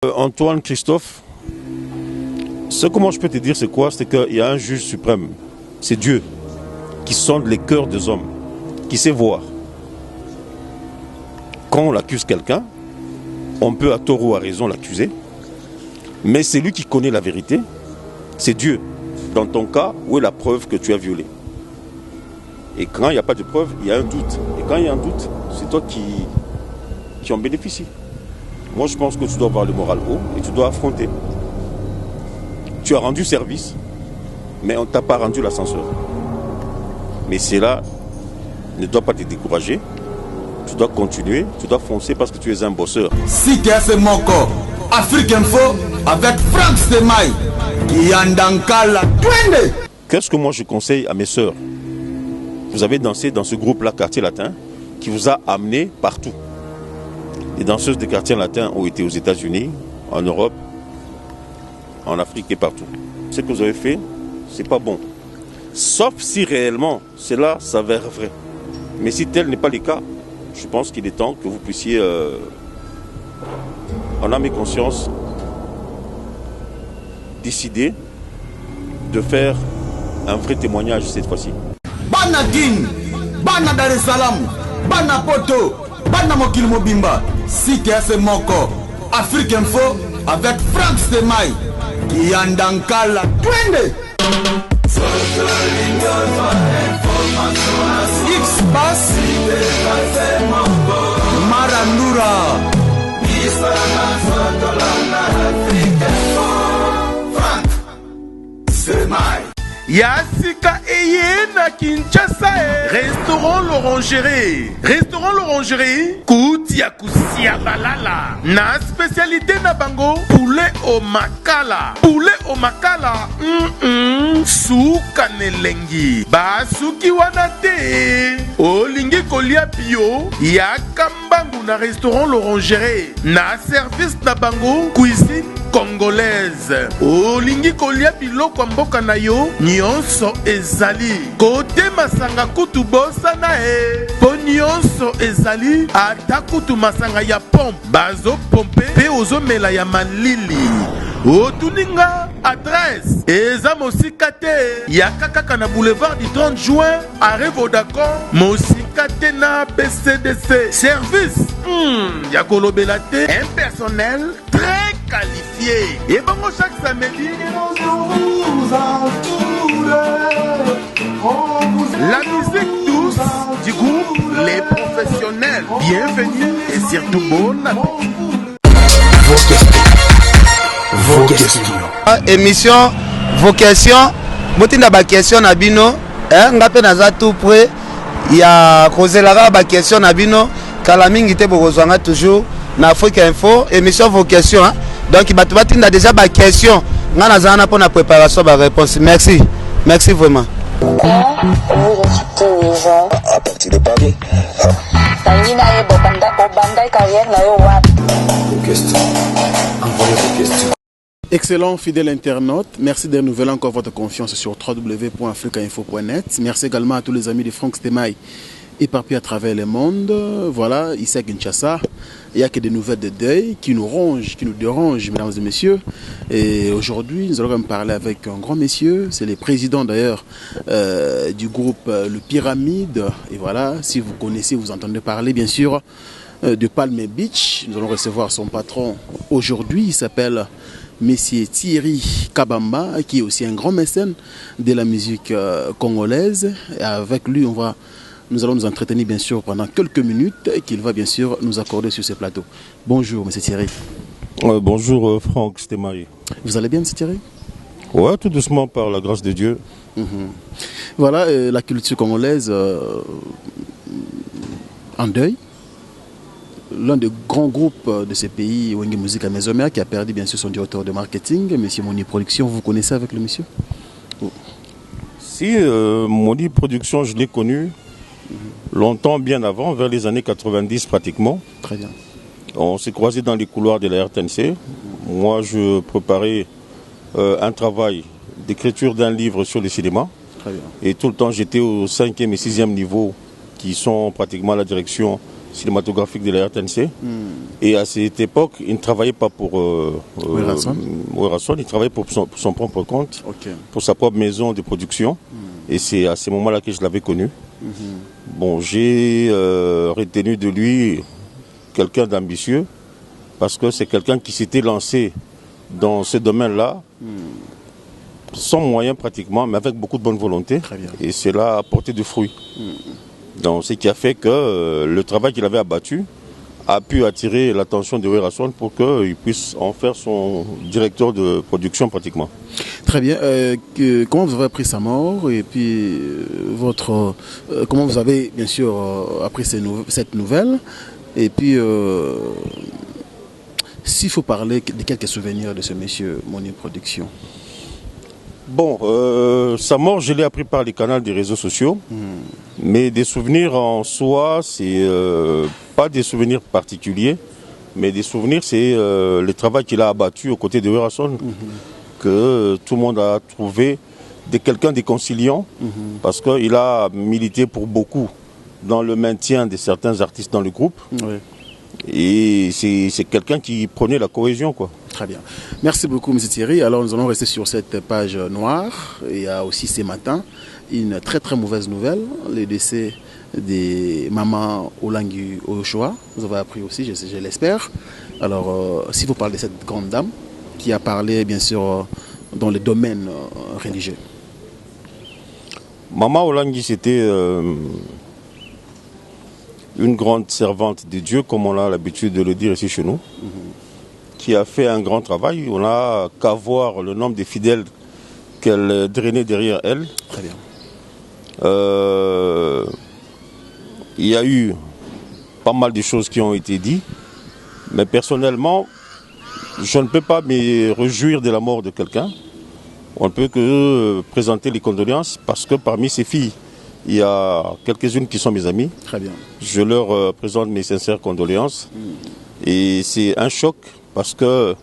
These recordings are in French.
Antoine Christophe, ce que moi je peux te dire c'est quoi? C'est qu'il y a un juge suprême, c'est Dieu, qui sonde les cœurs des hommes, qui sait voir. Quand on accuse quelqu'un, on peut à tort ou à raison l'accuser, mais c'est lui qui connaît la vérité, c'est Dieu. Dans ton cas, où est la preuve que tu as violé? Et quand il n'y a pas de preuve, il y a un doute. Et quand il y a un doute, c'est toi qui en bénéficie. Moi, je pense que tu dois avoir le moral haut et tu dois affronter. Tu as rendu service, mais on ne t'a pas rendu l'ascenseur. Mais c'est là, ne dois pas te décourager. Tu dois continuer, tu dois foncer parce que tu es un bosseur. Si tu es mon corps, Afrique Info avec Franck Stemai, Yandankala, Twende. Qu'est-ce que moi je conseille à mes sœurs? Vous avez dansé dans ce groupe-là, Quartier Latin, qui vous a amené partout. Les danseuses de Quartier Latin ont été aux États-Unis, en Europe, en Afrique et partout. Ce que vous avez fait, c'est pas bon. Sauf si réellement cela s'avère vrai. Mais si tel n'est pas le cas, je pense qu'il est temps que vous puissiez, en âme et conscience, décider de faire un vrai témoignage cette fois-ci. Bana Guine, Bana Dar es Salaam, Bana Poto, Bana Mokil Mobimba, si tu es mon corps, Afrique Info avec Franck Stemai, Yandankala, Twende. X-Bass Marandura Yassika Eyena Kinshasa Restaurant l'Orangerie. Restaurant l'Orangerie Koutia Kusia Balala. Na spécialité na bango poulet au makala. Poulet au makala Souka nelengi Basuki wanate Olingi kolia bio Yakambangu na restaurant l'Orangerie. Na service na bango cuisine congolaise. Olingi kolia biloko mboka na yo nyonso ezali. Kote masanga kutu bosa na po nyonso ezali. Ata kutu masanga ya pompe bazo pompe pe ozomela ya malili. Otuninga adresse eza mosika te ya kaka na boulevard du 30 juin arrêt Vodacom mosika te na BCDC. Service ya kolobela te, un personnel très qualifié. Et bon, chaque samedi, la musique douce du groupe Les Professionnels. Bienvenue et surtout bon appétit. Vos questions. Émission Vos questions. Motinda ba question na bino. Ngape naza tout près. Il y a causé la ba question na bino. Kalamingi te bokozwanga toujours na Afrique Info. Émission Vos questions. Donc il a déjà ma question. On a pour la préparation de la réponse. Merci. Merci vraiment. À partir de Paris. Vos questions. Envoyez vos questions. Excellent fidèle internaute, merci de renouveler encore votre confiance sur www.africainfo.net. Merci également à tous les amis de Franck Stemai éparpillés à travers le monde. Voilà, ici à Kinshasa, il n'y a que des nouvelles de deuil qui nous rongent, qui nous dérangent, mesdames et messieurs. Et aujourd'hui, nous allons parler avec un grand monsieur, c'est le président d'ailleurs du groupe Le Pyramide. Et voilà, si vous connaissez, vous entendez parler bien sûr de Palm Beach. Nous allons recevoir son patron aujourd'hui, il s'appelle Monsieur Thierry Kabamba, qui est aussi un grand mécène de la musique congolaise. Et avec lui, nous allons nous entretenir bien sûr pendant quelques minutes qu'il va bien sûr nous accorder sur ce plateau. Bonjour Monsieur Thierry. Bonjour Franck Stemai. Vous allez bien Monsieur Thierry? Ouais, tout doucement par la grâce de Dieu. Voilà, la culture congolaise en deuil. L'un des grands groupes de ce pays, Wenge Musique à Maisomère, qui a perdu bien sûr son directeur de marketing, M. Moni Production. Vous connaissez avec le monsieur? Si, Moni Production, je l'ai connu longtemps, bien avant, vers les années 90 pratiquement. Très bien. On s'est croisés dans les couloirs de la RTNC. Moi, je préparais un travail d'écriture d'un livre sur le cinéma. Très bien. Et tout le temps, j'étais au 5e et 6e niveau, qui sont pratiquement la direction cinématographique de la RTNC. Et à cette époque, il ne travaillait pas pour Werason, il travaillait pour son propre compte, pour sa propre maison de production. Et c'est à ce moment-là que je l'avais connu. Bon, j'ai retenu de lui quelqu'un d'ambitieux, parce que c'est quelqu'un qui s'était lancé dans ce domaine-là, sans moyens pratiquement, mais avec beaucoup de bonne volonté. Et cela a porté des fruits. Donc, ce qui a fait que le travail qu'il avait abattu a pu attirer l'attention de Werason pour qu'il puisse en faire son directeur de production pratiquement. Très bien. Comment vous avez appris sa mort et puis comment vous avez bien sûr appris cette nouvelle et puis s'il faut parler de quelques souvenirs de ce monsieur Moni Production. Bon, sa mort, je l'ai appris par les canaux des réseaux sociaux, mais des souvenirs en soi, c'est pas des souvenirs particuliers, mais des souvenirs, c'est le travail qu'il a abattu aux côtés de Werason, que tout le monde a trouvé de quelqu'un de conciliant, parce qu'il a milité pour beaucoup dans le maintien de certains artistes dans le groupe. Et c'est quelqu'un qui prenait la cohésion, quoi. Très bien. Merci beaucoup, M. Thierry. Alors, nous allons rester sur cette page noire. Il y a aussi ce matin une très très mauvaise nouvelle, le décès de Maman Olangi Ochoa. Vous avez appris aussi, je l'espère. Alors, si vous parlez de cette grande dame qui a parlé, bien sûr, dans le domaine religieux. Maman Olangi, c'était une grande servante de Dieu, comme on a l'habitude de le dire ici chez nous, qui a fait un grand travail. On n'a qu'à voir le nombre de fidèles qu'elle drainait derrière elle. Très bien. Il y a eu pas mal de choses qui ont été dites, mais personnellement, je ne peux pas me réjouir de la mort de quelqu'un. On ne peut que présenter les condoléances, parce que parmi ces filles, il y a quelques-unes qui sont mes amies. Très bien. Je leur présente mes sincères condoléances. Et c'est un choc parce que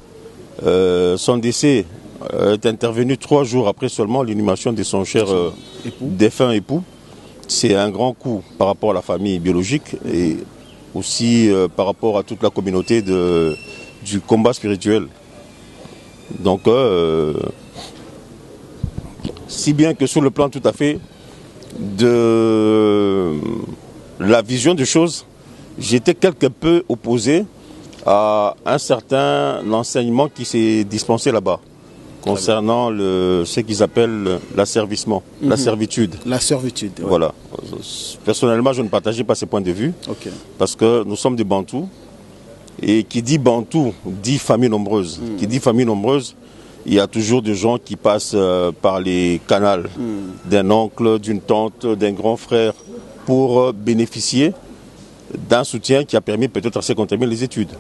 son décès est intervenu 3 jours après seulement l'inhumation de son cher défunt époux. C'est un grand coup par rapport à la famille biologique et aussi par rapport à toute la communauté du combat spirituel. Donc, si bien que sur le plan tout à fait de la vision des choses, j'étais quelque peu opposé à un certain enseignement qui s'est dispensé là-bas concernant ce qu'ils appellent l'asservissement, la servitude. La servitude, ouais. Voilà. Personnellement, je ne partageais pas ces points de vue parce que nous sommes des Bantous et qui dit Bantou dit famille nombreuse. Qui dit famille nombreuse, il y a toujours des gens qui passent par les canals d'un oncle, d'une tante, d'un grand frère pour bénéficier d'un soutien qui a permis peut-être à ceux qui ont terminé les études.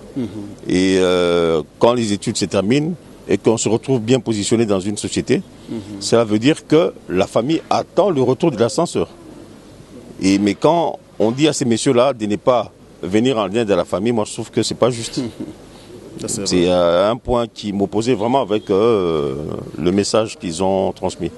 Et quand les études se terminent et qu'on se retrouve bien positionné dans une société, cela veut dire que la famille attend le retour de l'ascenseur. Mais quand on dit à ces messieurs-là de ne pas venir en lien de la famille, moi je trouve que ce n'est pas juste. C'est un point qui m'opposait vraiment avec le message qu'ils ont transmis.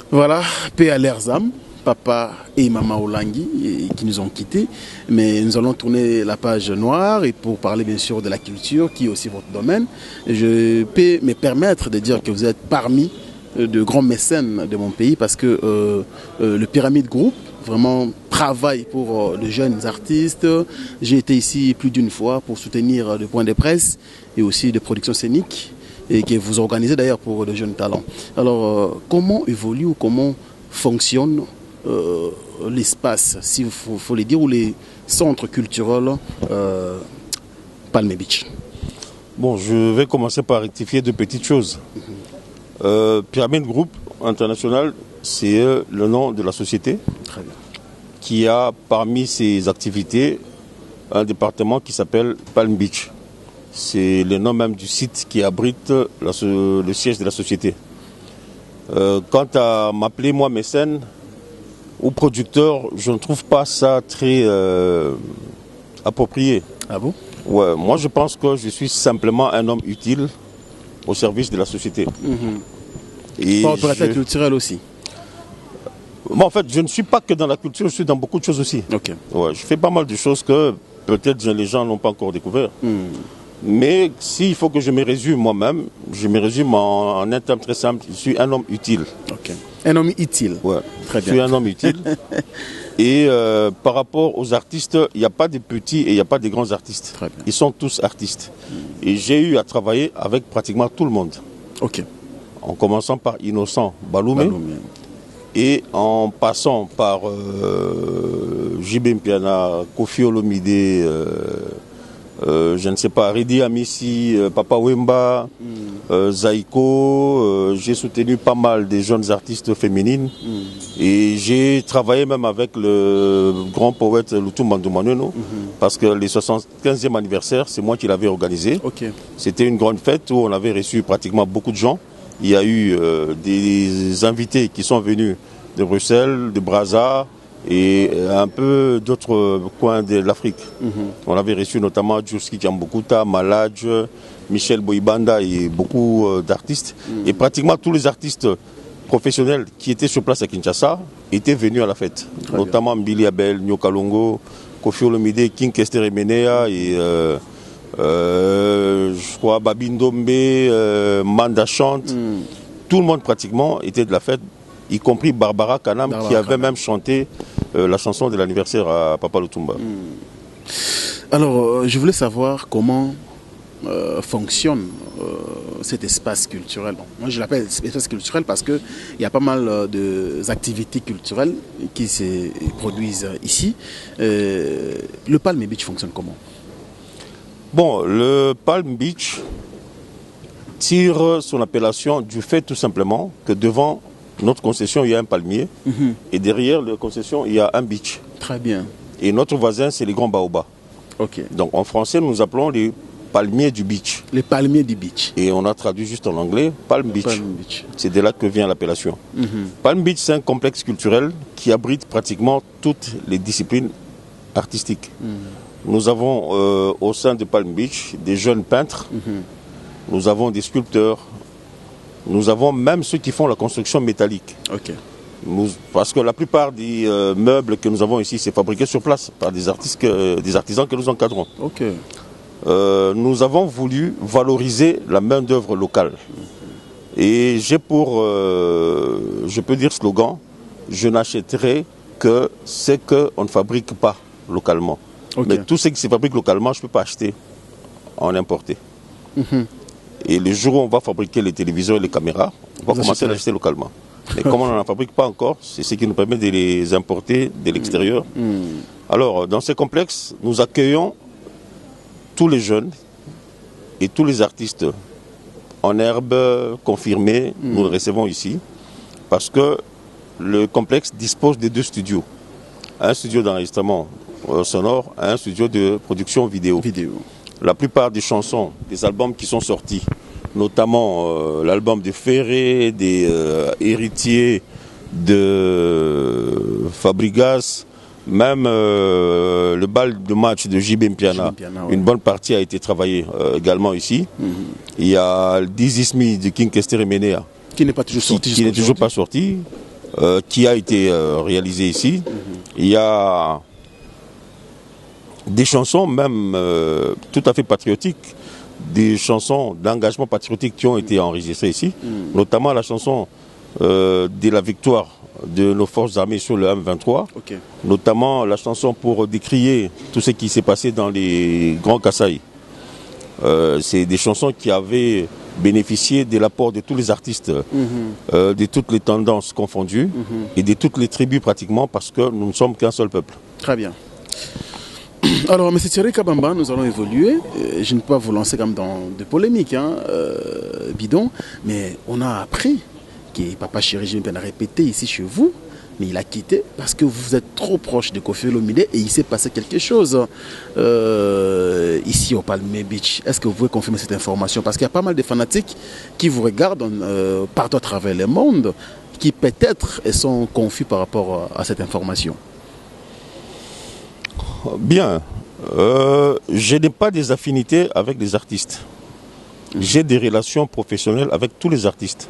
Voilà, paix à leurs âmes, papa et maman Olangi qui nous ont quittés. Mais nous allons tourner la page noire et pour parler bien sûr de la culture qui est aussi votre domaine. Je peux me permettre de dire que vous êtes parmi de grands mécènes de mon pays parce que le Pyramide Group vraiment travaille pour les jeunes artistes. J'ai été ici plus d'une fois pour soutenir des points de presse et aussi des productions scéniques et que vous organisez d'ailleurs pour de jeunes talents. Alors, comment évolue ou comment fonctionne l'espace, s'il faut le dire, ou les centres culturels Palm Beach? Bon, je vais commencer par rectifier 2 petites choses. Pyramide Group International, c'est le nom de la société. Très bien. Qui a parmi ses activités un département qui s'appelle Palm Beach. C'est le nom même du site qui abrite le siège de la société. Quant à m'appeler moi mécène ou producteur, je ne trouve pas ça très approprié. Ah bon? Ouais, moi je pense que je suis simplement un homme utile au service de la société. Et opérateur culturel aussi. Moi, en fait, je ne suis pas que dans la culture, je suis dans beaucoup de choses aussi. Ok. Ouais, je fais pas mal de choses que peut-être les gens n'ont pas encore découvert. Mais s'il faut que je me résume moi-même, je me résume en un terme très simple, je suis un homme utile. Ok. Un homme utile. Ouais. Très Je bien. suis un homme utile. Et par rapport aux artistes, il n'y a pas de petits et il n'y a pas de grands artistes. Très bien. Ils sont tous artistes. Et j'ai eu à travailler avec pratiquement tout le monde. Ok. En commençant par Innocent Baloumé. Baloumé. Et en passant par JB Mpiana, Kofi Olomide, je ne sais pas, Ridi Amissi, Papa Wemba, Zaiko. J'ai soutenu pas mal des jeunes artistes féminines. Et j'ai travaillé même avec le grand poète Lutumba Ndumaneno, parce que les 75e anniversaire, c'est moi qui l'avais organisé. Ok. C'était une grande fête où on avait reçu pratiquement beaucoup de gens. Il y a eu des invités qui sont venus de Bruxelles, de Brazza et un peu d'autres coins de l'Afrique. On avait reçu notamment Djurski Kiambokuta, Maladj, Michel Boibanda et beaucoup d'artistes. Et pratiquement tous les artistes professionnels qui étaient sur place à Kinshasa étaient venus à la fête. Très Notamment Mbili Abel, Nyokalongo, Kofi Olomide, King Kester Emenea et je crois Babindombe, Manda Chante. Tout le monde pratiquement était de la fête, y compris Barbara Kanam qui avait même chanté la chanson de l'anniversaire à Papa Lutumba. Alors, je voulais savoir comment fonctionne cet espace culturel. Bon, moi, je l'appelle espace culturel parce qu'il y a pas mal d'activités culturelles qui se produisent ici. Le Palm Beach fonctionne comment? Bon, le Palm Beach tire son appellation du fait tout simplement que devant notre concession, il y a un palmier et derrière la concession, il y a un beach. Très bien. Et notre voisin, c'est les grands baobabs. Ok. Donc en français, nous appelons les palmiers du beach. Les palmiers du beach. Et on a traduit juste en anglais Palm Beach. Palm Beach. C'est de là que vient l'appellation. Palm Beach, c'est un complexe culturel qui abrite pratiquement toutes les disciplines artistiques. Nous avons au sein de Palm Beach des jeunes peintres, nous avons des sculpteurs, nous avons même ceux qui font la construction métallique. Ok. Parce que la plupart des meubles que nous avons ici, c'est fabriqué sur place par des artisans que nous encadrons. Ok. Nous avons voulu valoriser la main-d'œuvre locale. Et j'ai pour, je peux dire slogan, je n'achèterai que ce qu'on ne fabrique pas localement. Ok. Mais tout ce qui se fabrique localement, je ne peux pas acheter en importé. Et le jour où on va fabriquer les téléviseurs et les caméras, on va commencer à l'acheter localement. Mais comme on n'en fabrique pas encore, c'est ce qui nous permet de les importer de l'extérieur. Alors, dans ces complexes, nous accueillons tous les jeunes et tous les artistes en herbe confirmés. Nous les recevons ici parce que le complexe dispose de 2 studios. Un studio d'enregistrement sonore, un studio de production vidéo. La plupart des chansons, des albums qui sont sortis, notamment l'album de Ferré, des héritiers de Fabregas, même le bal de match de JB Mpiana, ouais. Une bonne partie a été travaillée également ici. Il y a This Is Me de King Kester Emenea, qui n'est pas toujours sorti, qui n'est toujours pas sorti, qui a été réalisé ici. Il y a des chansons même tout à fait patriotiques, des chansons d'engagement patriotique qui ont été enregistrées ici, notamment la chanson de la victoire de nos forces armées sur le M23, notamment la chanson pour décrier tout ce qui s'est passé dans les Grands Kasaï. C'est des chansons qui avaient bénéficié de l'apport de tous les artistes, de toutes les tendances confondues et de toutes les tribus pratiquement, parce que nous ne sommes qu'un seul peuple. Très bien. Alors, M. Thierry Kabamba, nous allons évoluer. Je ne peux pas vous lancer comme dans des polémiques, bidon, mais on a appris que Papa Chéri Jimpen a répété ici chez vous, mais il a quitté parce que vous êtes trop proche de Kofi Olomide et il s'est passé quelque chose ici au Palm Beach. Est-ce que vous pouvez confirmer cette information? Parce qu'il y a pas mal de fanatiques qui vous regardent partout à travers le monde, qui peut-être sont confus par rapport à cette information. Bien. Je n'ai pas des affinités avec les artistes. J'ai des relations professionnelles avec tous les artistes,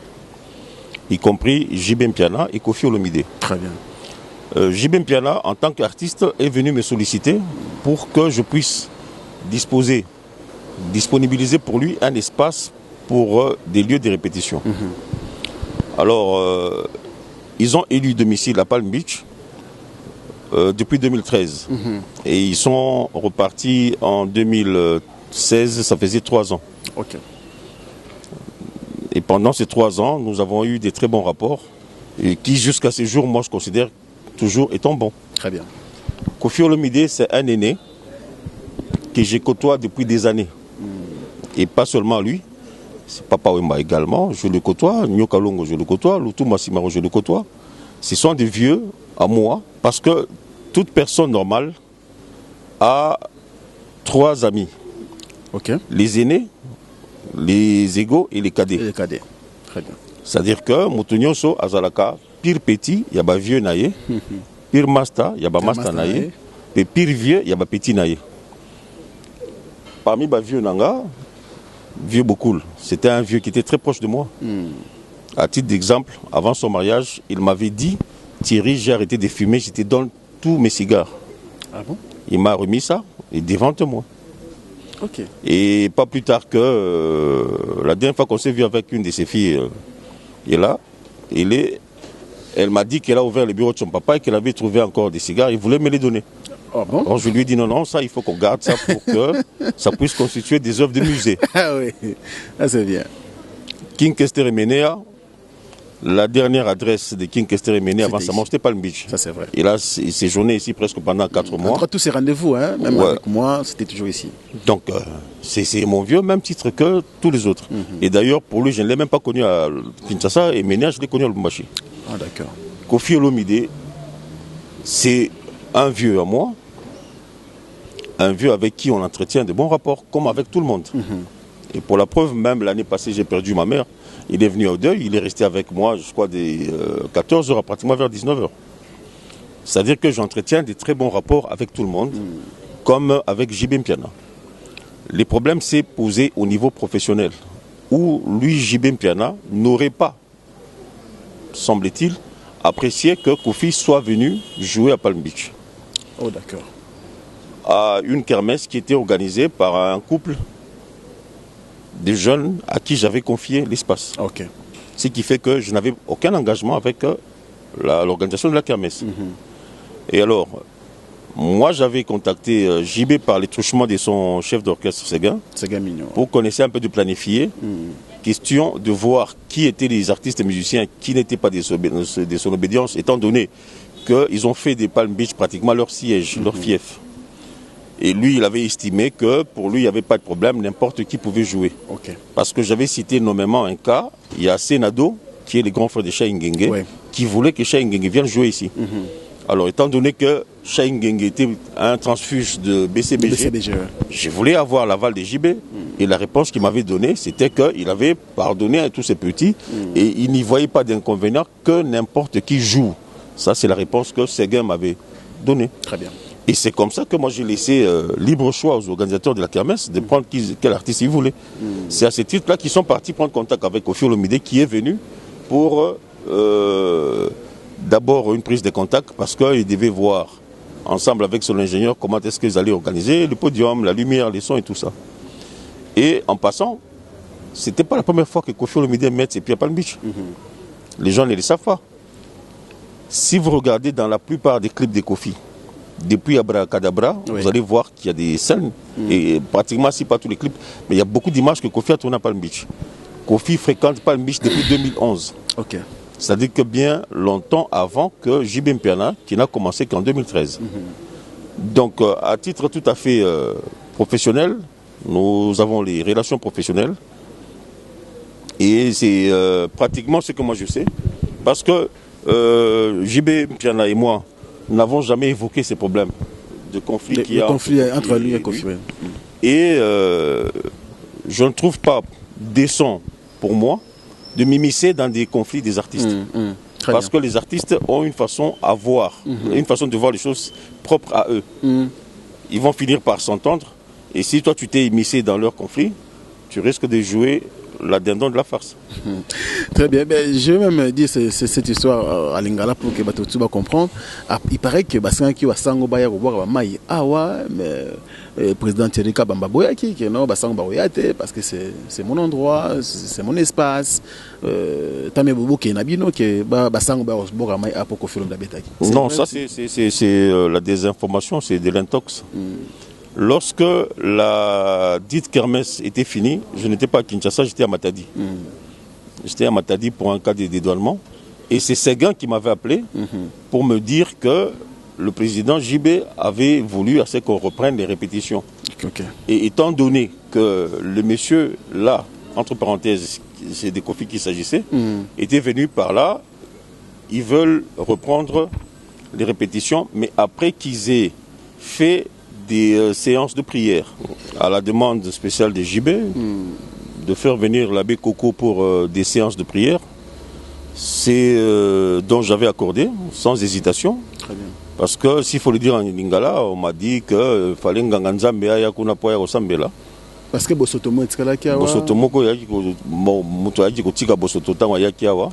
y compris JB Mpiana et Kofi Olomide. Très bien. JB Mpiana, en tant qu'artiste, est venu me solliciter pour que je puisse disponibiliser pour lui un espace pour des lieux de répétition. Alors, ils ont élu domicile à Palm Beach depuis 2013. Et ils sont repartis en 2016, ça faisait 3 ans. Ok. Et pendant ces 3 ans, nous avons eu des très bons rapports, et qui jusqu'à ce jour, moi je considère toujours étant bons. Très bien. Koffi Olomide, c'est un aîné que je côtoie depuis des années. Et pas seulement lui, c'est Papa Wemba également, je le côtoie, Nyoka Longo, je le côtoie, Lutu Massimaro, je le côtoie. Ce sont des vieux à moi, parce que toute personne normale a 3 amis. Ok. Les aînés, les égaux et les cadets. Et les cadets. Très bien. C'est-à-dire que Moutounyoso, Azalaka, pire petit, il y a un vieux naïe, pire master, il y a un master naïe, et pire vieux, il y a un petit naïe. Parmi les vieux nanga, vieux Bokoul, c'était un vieux qui était très proche de moi. À titre d'exemple, avant son mariage, il m'avait dit, Thierry, j'ai arrêté de fumer, je te donne tous mes cigares. Ah bon? Il m'a remis ça, et devant moi. Ok. Et pas plus tard que la dernière fois qu'on s'est vu avec une de ses filles, elle m'a dit qu'elle a ouvert le bureau de son papa et qu'elle avait trouvé encore des cigares. Il voulait me les donner. Ah bon? Alors je lui ai dit non, ça il faut qu'on garde ça pour que ça puisse constituer des œuvres de musée. Ah oui, ah, c'est bien. King Kester et Menea, la dernière adresse de King Kester et Menea avant sa mort, c'était Palm Beach. Ça c'est vrai. Et là, il séjourné ici presque pendant 4 mois. Entre tous ces rendez-vous, hein, même Ouais. avec moi, c'était toujours ici. Donc, c'est mon vieux, même titre que tous les autres. Et d'ailleurs, pour lui, je ne l'ai même pas connu à Kinshasa et Menea, je l'ai connu à Lubumbashi. Ah d'accord. Koffi Olomide, c'est un vieux à moi, un vieux avec qui on entretient de bons rapports, comme avec tout le monde. Et pour la preuve, même l'année passée, j'ai perdu ma mère. Il est venu au deuil, il est resté avec moi, je crois, des 14 heures, pratiquement vers 19 heures. C'est-à-dire que j'entretiens des très bons rapports avec tout le monde, comme avec JB Mpiana. Les problèmes s'est posé au niveau professionnel, où lui, JB Mpiana, n'aurait pas, semble-t-il, apprécié que Koffi soit venu jouer à Palm Beach. Oh d'accord. À une kermesse qui était organisée par un couple de jeunes à qui j'avais confié l'espace. Ok. Ce qui fait que je n'avais aucun engagement avec l'organisation de la kermesse. Et alors, moi j'avais contacté JB par les truchements de son chef d'orchestre Séguin. Séguin Mignon. Pour qu'on essaie un peu de planifier. Question de voir qui étaient les artistes et musiciens qui n'étaient pas de son obédience, étant donné qu'ils ont fait des Palm Beach pratiquement leur siège, leur fief. Et lui, il avait estimé que pour lui, il n'y avait pas de problème, n'importe qui pouvait jouer. Ok. Parce que j'avais cité nommément un cas, il y a Senado, qui est le grand frère de Cha Ngenge, Ouais. qui voulait que Cha Ngenge vienne jouer ici. Alors, étant donné que Cha Ngenge était un transfuge de BCBG, BCBG, ouais. je voulais avoir l'aval des JB. Et la réponse qu'il m'avait donnée, c'était qu'il avait pardonné à tous ces petits et il n'y voyait pas d'inconvénient que n'importe qui joue. Ça, c'est la réponse que Séguin m'avait donnée. Très bien. Et c'est comme ça que moi j'ai laissé libre choix aux organisateurs de la kermesse de prendre quel artiste ils voulaient. C'est à ce titre-là qu'ils sont partis prendre contact avec Koffi Olomide qui est venu pour d'abord une prise de contact parce qu'ils devaient voir ensemble avec son ingénieur comment est-ce qu'ils allaient organiser le podium, la lumière, les sons et tout ça. Et en passant, c'était pas la première fois que Koffi Olomide mette ses pieds à Palm Beach. Les gens ne le savent pas. Si vous regardez dans la plupart des clips de Koffi, depuis Abracadabra, Oui. vous allez voir qu'il y a des scènes, et pratiquement, si pas tous les clips, mais il y a beaucoup d'images que Koffi a tourné à Palm Beach. Koffi fréquente Palm Beach depuis 2011. Ok. C'est-à-dire que bien longtemps avant que JB Mpiana, qui n'a commencé qu'en 2013. Donc, à titre tout à fait professionnel, nous avons les relations professionnelles. Et c'est pratiquement ce que moi je sais. Parce que JB Mpiana et moi n'avons jamais évoqué ces problèmes de conflit qu'il y Le a conflit entre lui et Koffi. Ouais. Et je ne trouve pas décent pour moi de m'immiscer dans des conflits des artistes. Très Parce que les artistes ont une façon à voir, une façon de voir les choses propres à eux. Ils vont finir par s'entendre. Et si toi tu t'es immiscé dans leur conflit, tu risques de jouer la dindon de la farce. Très bien. Ben, je vais même dire cette histoire à Lingala pour que Batotu va comprendre. Il paraît que Bassan qui va sango baya boire mai mais le président Thierry Kabamba boyaki que non Bassan boyate parce que c'est mon endroit, c'est mon espace. Tamé bobo ke nabino que Bassan boire mai pour ko film d'abetaki. Non, ça c'est la désinformation, c'est de l'intox. Lorsque la dite kermesse était finie, je n'étais pas à Kinshasa, j'étais à Matadi. J'étais à Matadi pour un cas de dédouanement. Et c'est Séguin qui m'avait appelé pour me dire que le président JB avait voulu à ce qu'on reprenne les répétitions. Okay. Et étant donné que le monsieur là, entre parenthèses, c'est des Kofi qu'il s'agissait, était venu par là, ils veulent reprendre les répétitions, mais après qu'ils aient fait des séances de prière à la demande spéciale de JB, de faire venir l'abbé Coco pour des séances de prière. C'est dont j'avais accordé, sans hésitation. Très bien. Parce que, s'il faut le dire en lingala, on m'a dit qu'il fallait nga nzambe aya kuna poya kosambela. Parce que Bosotomo est là qui a Bosotomo ko yaki ko muto yaki ko tika bosoto wa yaki awa.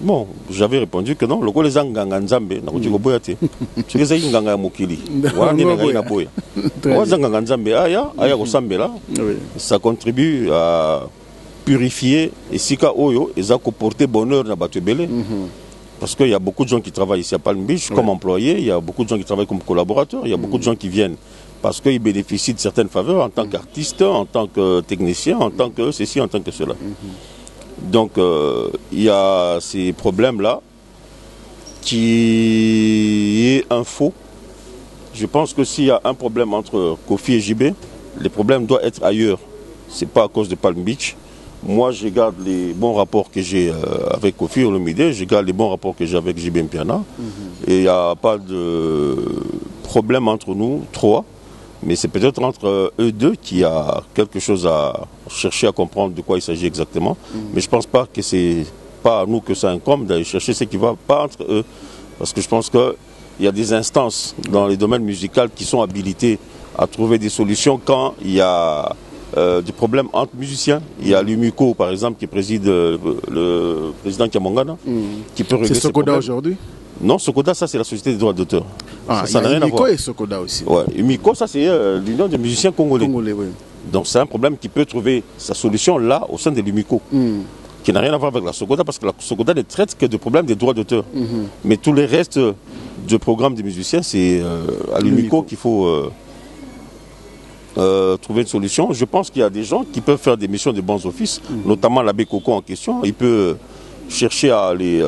Bon, j'avais répondu que non, le ko les nganga nzambe na ko tiko boya te. Tu les nganga mokili. Wa ni nga ina boya. Wa nganga nzambe aya kosambela. Ça contribue à purifier et sika oyo et ça porter bonheur na bato belé. Parce qu'il y a beaucoup de gens qui travaillent ici à Palm Beach comme employés, il y a beaucoup de gens qui travaillent comme collaborateurs, il y a beaucoup de gens qui viennent parce qu'ils bénéficient de certaines faveurs en tant qu'artistes, en tant que techniciens, en tant que ceci, en tant que cela. Donc il y a ces problèmes-là qui est un faux. Je pense que s'il y a un problème entre Kofi et JB, les problèmes doivent être ailleurs. Ce n'est pas à cause de Palm Beach. Moi, je garde les bons rapports que j'ai avec Kofi Olomide, je garde les bons rapports que j'ai avec JB Mpiana. Et il n'y a pas de problème entre nous trois, mais c'est peut-être entre eux deux qu'il y a quelque chose à chercher à comprendre de quoi il s'agit exactement. Mais je ne pense pas que c'est pas à nous que ça incombe d'aller chercher ce qui ne va pas entre eux. Parce que je pense qu'il y a des instances dans les domaines musicaux qui sont habilitées à trouver des solutions quand il y a des problèmes entre musiciens. Il y a l'UMICO, par exemple, qui préside le président Kiamongana, qui peut régler c'est Sokoda aujourd'hui? Non, Sokoda, ça c'est la société des droits d'auteur. Ah, ça n'a rien à voir. UMICO et Sokoda aussi. Ouais, UMICO, ça c'est l'Union des musiciens congolais. Oui. Donc c'est un problème qui peut trouver sa solution là, au sein de l'UMICO, qui n'a rien à voir avec la Sokoda, parce que la Sokoda ne traite que de problèmes des droits d'auteur. Mais tous les restes du programme des musiciens, c'est à l'UMICO qu'il faut trouver une solution. Je pense qu'il y a des gens qui peuvent faire des missions de bons offices, notamment l'abbé Coco en question. Il peut chercher à les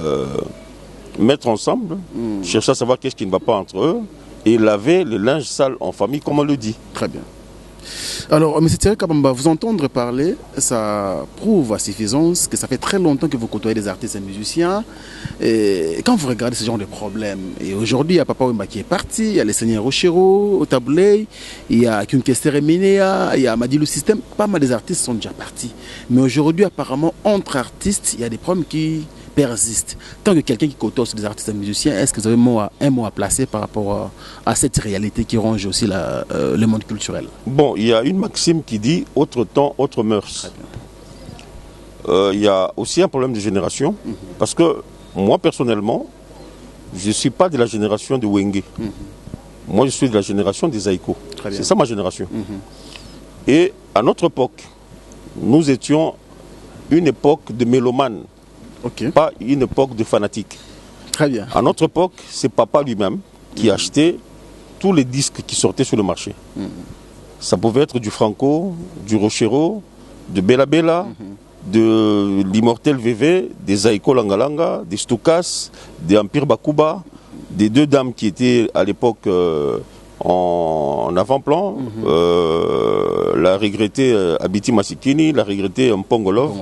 mettre ensemble, chercher à savoir qu'est-ce qui ne va pas entre eux, et laver le linge sale en famille, comme on le dit. Très bien. Alors, M. Thierry Kabamba, vous entendre parler, ça prouve à suffisance que ça fait très longtemps que vous côtoyez des artistes et musiciens. Et quand vous regardez ce genre de problème, et aujourd'hui, il y a Papa Wemba qui est parti, il y a les seigneurs Rochero, Otaboulay, il y a Kunkester Minea, il y a Madilou System, pas mal des artistes sont déjà partis. Mais aujourd'hui, apparemment, entre artistes, il y a des problèmes qui persiste. Tant que quelqu'un qui côtoie des artistes et musiciens, est-ce que vous avez un mot à placer par rapport à cette réalité qui ronge aussi le monde culturel? Bon, il y a une maxime qui dit « autre temps, autre mœurs ». Il y a aussi un problème de génération, parce que moi personnellement, je ne suis pas de la génération de Wenge. Moi je suis de la génération des Aïko. C'est ça ma génération. Et à notre époque, nous étions une époque de mélomanes. Pas une époque de fanatiques. Très bien. À notre époque, c'est papa lui-même qui achetait tous les disques qui sortaient sur le marché. Ça pouvait être du Franco, du Rochero, de Bella Bella, de l'Immortel VV, des Aïko Langalanga, des Stukas, des Empire Bakuba, des deux dames qui étaient à l'époque en avant-plan, la regrettée Abiti Masikini, la regrettée Mpongolov.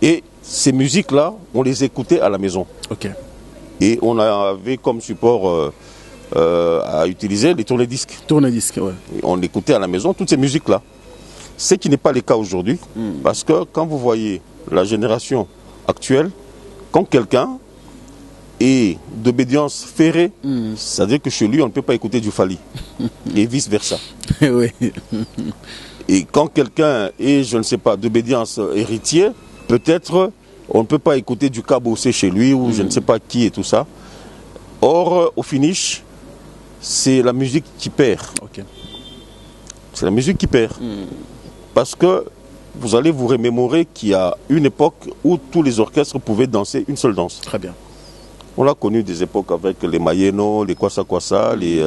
Et ces musiques-là, on les écoutait à la maison. Et on avait comme support à utiliser les tourne-disques. Tourne-disques, ouais. On écoutait à la maison toutes ces musiques-là. Ce qui n'est pas le cas aujourd'hui, parce que quand vous voyez la génération actuelle, quand quelqu'un est d'obédience ferrée, c'est-à-dire que chez lui, on ne peut pas écouter du Fali, et vice-versa. Et quand quelqu'un est, je ne sais pas, d'obédience héritier, peut-être on ne peut pas écouter du cabossé chez lui ou je ne sais pas qui et tout ça. Or, au finish, c'est la musique qui perd. Ok. C'est la musique qui perd. Parce que vous allez vous remémorer qu'il y a une époque où tous les orchestres pouvaient danser une seule danse. Très bien. On a connu des époques avec les Mayeno, les Kwasa Kwasa, les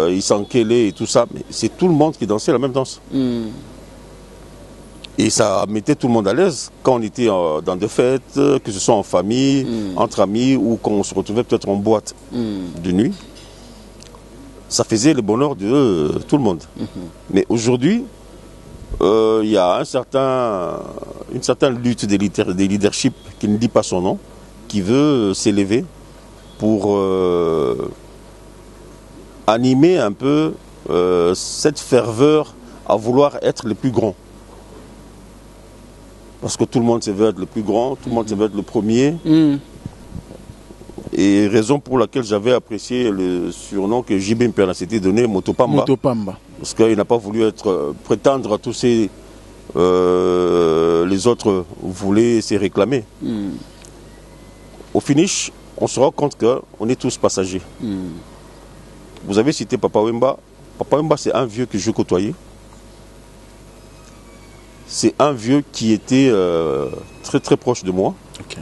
Isankele et tout ça. Mais c'est tout le monde qui dansait la même danse. Et ça mettait tout le monde à l'aise quand on était dans des fêtes, que ce soit en famille, entre amis ou quand on se retrouvait peut-être en boîte de nuit. Ça faisait le bonheur de tout le monde. Mais aujourd'hui, il y a une certaine lutte des leadership qui ne dit pas son nom, qui veut s'élever pour animer un peu cette ferveur à vouloir être le plus grand. Parce que tout le monde se veut être le plus grand, tout le monde se veut être le premier. Et raison pour laquelle j'avais apprécié le surnom que JB Mpela s'était donné, Motopamba. Motopamba. Parce qu'il n'a pas voulu prétendre à tous ces... les autres voulaient se réclamer. Au finish, on se rend compte qu'on est tous passagers. Vous avez cité Papa Wemba. Papa Wemba, c'est un vieux que je côtoyais. C'est un vieux qui était très très proche de moi. Ok.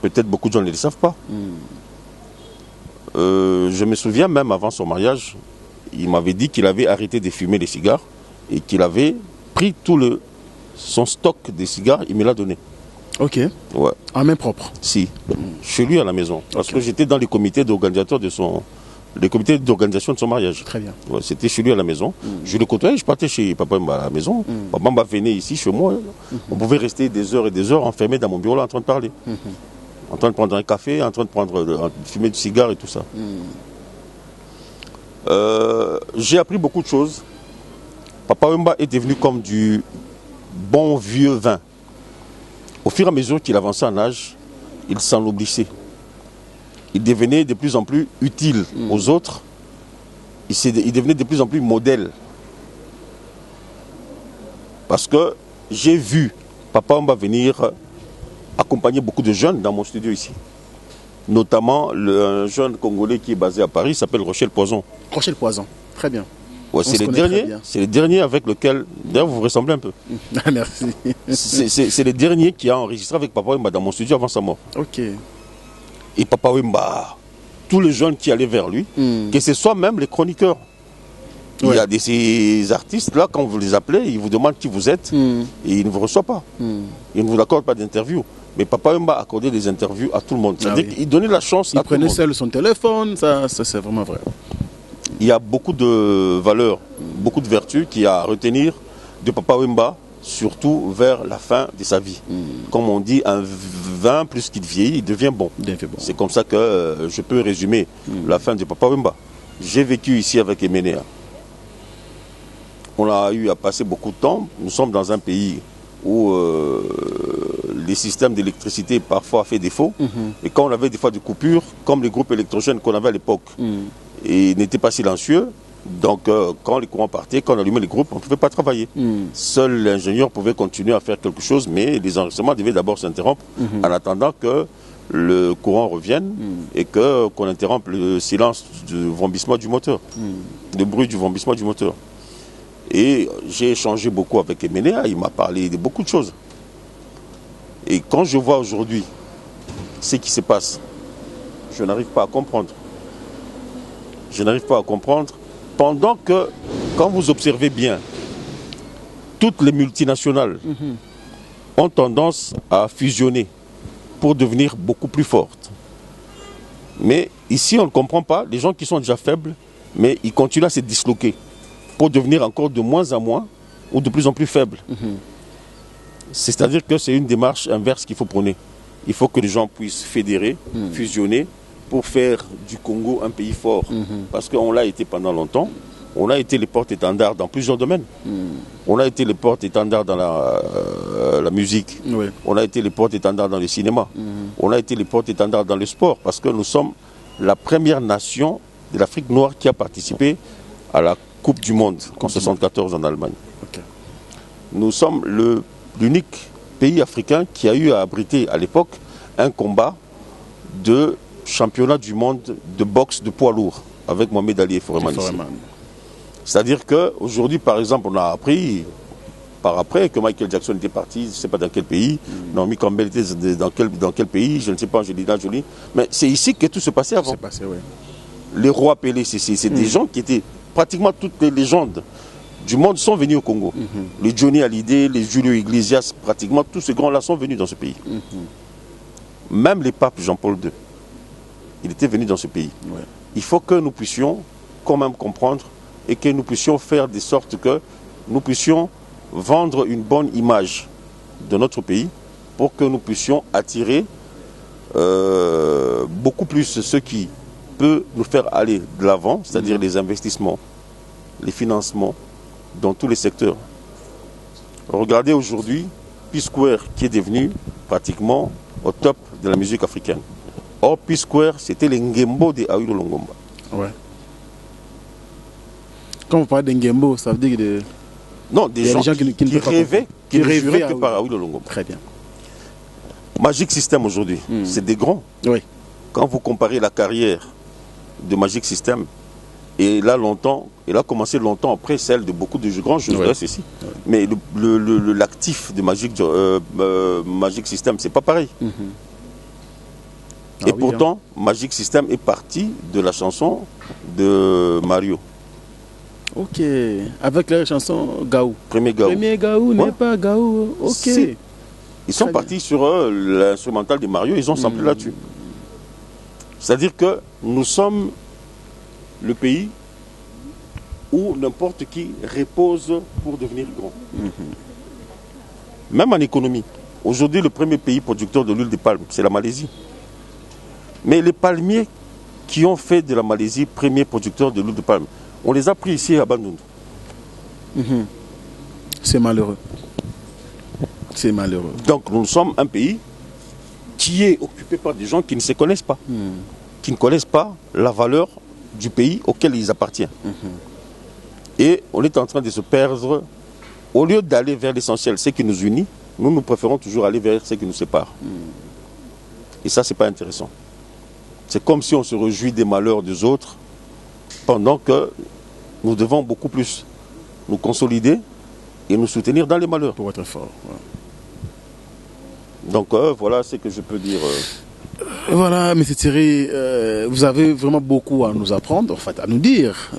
Peut-être beaucoup de gens ne le savent pas. Je me souviens même avant son mariage, il m'avait dit qu'il avait arrêté de fumer les cigares et qu'il avait pris son stock de cigares, il me l'a donné. Ok. Ouais. En main propre. Si. Chez lui à la maison. Parce que j'étais dans les comités d'organisateurs les comités d'organisation de son mariage. Très bien. Ouais, c'était chez lui à la maison. Je le côtoyais, je partais chez Papa Mba à la maison. Papa Mba venait ici chez moi. On pouvait rester des heures et des heures enfermés dans mon bureau là en train de parler. En train de prendre un café, en train de fumer du cigare et tout ça. J'ai appris beaucoup de choses. Papa Wemba est devenu comme du bon vieux vin. Au fur et à mesure qu'il avançait en âge, il s'ennoblissait. Il devenait de plus en plus utile aux autres. Il devenait de plus en plus modèle. Parce que j'ai vu Papa Wemba venir accompagner beaucoup de jeunes dans mon studio ici. Notamment un jeune Congolais qui est basé à Paris, s'appelle Rochelle Poison. Rochelle Poison, très bien. Ouais, c'est le dernier avec lequel, d'ailleurs vous vous ressemblez un peu. Merci. C'est le dernier qui a enregistré avec Papa Wemba dans mon studio avant sa mort. Ok. Et Papa Wemba, tous les jeunes qui allaient vers lui, que ce soit même les chroniqueurs. Il y a ces artistes-là, quand vous les appelez, ils vous demandent qui vous êtes et ils ne vous reçoivent pas. Ils ne vous accordent pas d'interview. Mais Papa Wemba accordait des interviews à tout le monde. C'est-à-dire qu'il donnait la chance à tout le monde. Il prenait seul son téléphone, ça c'est vraiment vrai. Il y a beaucoup de valeurs, beaucoup de vertus qu'il y a à retenir de Papa Wemba, surtout vers la fin de sa vie. Comme on dit, un vin, plus qu'il vieillit, il devient bon. C'est comme ça que je peux résumer la fin de Papa Wemba. J'ai vécu ici avec Emenea. On a eu à passer beaucoup de temps. Nous sommes dans un pays où les systèmes d'électricité parfois fait défaut. Et quand on avait des fois des coupures, comme les groupes électrogènes qu'on avait à l'époque, et n'étaient pas silencieux, donc quand les courants partaient, quand on allumait les groupes, on ne pouvait pas travailler. Seul l'ingénieur pouvait continuer à faire quelque chose, mais les enregistrements devaient d'abord s'interrompre en attendant que le courant revienne et qu'on interrompe le silence du vrombissement du moteur, le bruit du vrombissement du moteur. Et j'ai échangé beaucoup avec Emenea, il m'a parlé de beaucoup de choses. Et quand je vois aujourd'hui ce qui se passe, je n'arrive pas à comprendre. Je n'arrive pas à comprendre. Pendant que, quand vous observez bien, toutes les multinationales ont tendance à fusionner pour devenir beaucoup plus fortes. Mais ici, on ne comprend pas. Les gens qui sont déjà faibles, mais ils continuent à se disloquer pour devenir encore de moins en moins ou de plus en plus faibles. C'est-à-dire que c'est une démarche inverse qu'il faut prôner. Il faut que les gens puissent fédérer, fusionner, pour faire du Congo un pays fort. Parce qu'on l'a été pendant longtemps. On a été les porte-étendards dans plusieurs domaines. On a été les porte-étendards dans la musique. On a été les porte-étendards dans le cinéma. On a été les porte-étendards dans le sport. Parce que nous sommes la première nation de l'Afrique noire qui a participé à la Coupe du Monde en 1974 en Allemagne. nous sommes l'unique pays africain qui a eu à abriter à l'époque un combat de championnat du monde de boxe de poids lourd avec Mohamed Ali et Foreman. C'est-à-dire qu'aujourd'hui, par exemple, on a appris par après que Michael Jackson était parti, je ne sais pas dans quel pays, Naomi Campbell était dans quel pays, je ne sais pas, Angelina Jolie. Mais c'est ici que tout se passait avant. Les rois Pelé, c'est des gens qui étaient pratiquement toutes les légendes du monde sont venus au Congo. Les Johnny Hallyday, les Julio Iglesias, pratiquement tous ces grands-là sont venus dans ce pays. Même les papes Jean-Paul II, il était venu dans ce pays. Il faut que nous puissions quand même comprendre et que nous puissions faire de sorte que nous puissions vendre une bonne image de notre pays pour que nous puissions attirer beaucoup plus ce qui peut nous faire aller de l'avant, c'est-à-dire les investissements, les financements dans tous les secteurs. Regardez aujourd'hui P-Square qui est devenu pratiquement au top de la musique africaine. Or, P-Square, c'était les Ngembo de Awilo Longomba. Ouais. Quand vous parlez de Ngembo, ça veut dire que... Non, des gens qui rêvaient, qui ne juraient que par Awilo Longomba. Très bien. Magic System aujourd'hui, c'est des grands. Oui. Quand vous comparez la carrière de Magic System, et là commencé longtemps après celle de beaucoup de grands joueurs ici. Mais l'actif de Magic System, c'est pas pareil. Et pourtant, Magic System est parti de la chanson de Mario. Ok, avec la chanson Gaou. Premier Gaou. Premier Gaou n'est pas Gaou. Ok. Ils sont partis sur l'instrumental de Mario, ils ont samplé là-dessus. C'est-à-dire que nous sommes le pays où n'importe qui repose pour devenir grand. Même en économie. Aujourd'hui, le premier pays producteur de l'huile de palme, c'est la Malaisie. Mais les palmiers qui ont fait de la Malaisie premier producteur de l'huile de palme, on les a pris ici à Bandundu. C'est malheureux. C'est malheureux. Donc nous sommes un pays qui est occupé par des gens qui ne se connaissent pas, qui ne connaissent pas la valeur du pays auquel ils appartiennent. Et on est en train de se perdre. Au lieu d'aller vers l'essentiel, ce qui nous unit, nous préférons toujours aller vers ce qui nous sépare. Et ça, c'est pas intéressant. C'est comme si on se réjouit des malheurs des autres, pendant que nous devons beaucoup plus nous consolider et nous soutenir dans les malheurs. Pour être fort. Donc voilà ce que je peux dire. Voilà, M. Thierry, vous avez vraiment beaucoup à nous apprendre, en fait, à nous dire.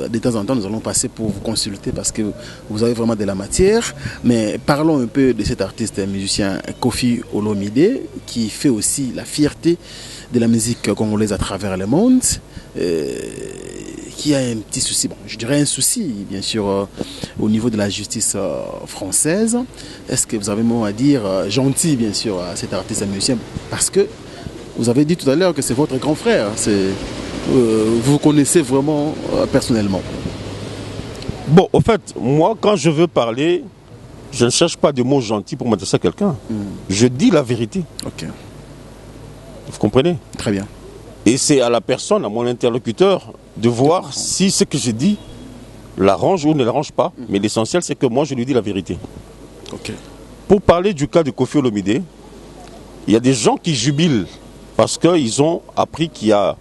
De temps en temps, nous allons passer pour vous consulter parce que vous avez vraiment de la matière. Mais parlons un peu de cet artiste musicien Koffi Olomide, qui fait aussi la fierté de la musique congolaise à travers le monde, qui a un petit souci, bon, je dirais un souci, bien sûr, au niveau de la justice française. Est-ce que vous avez un mot à dire, gentil, bien sûr, à cet artiste musicien, parce que vous avez dit tout à l'heure que c'est votre grand frère, vous connaissez vraiment personnellement. Bon, au fait, moi, quand je veux parler, je ne cherche pas de mots gentils pour m'adresser à quelqu'un. Je dis la vérité. Ok. Vous comprenez? Très bien. Et c'est à la personne, à mon interlocuteur, de voir si ce que je dis l'arrange ou ne l'arrange pas. Mais l'essentiel, c'est que moi, je lui dis la vérité. Ok. Pour parler du cas de Koffi Olomide, il y a des gens qui jubilent parce qu'ils ont appris qu'il y a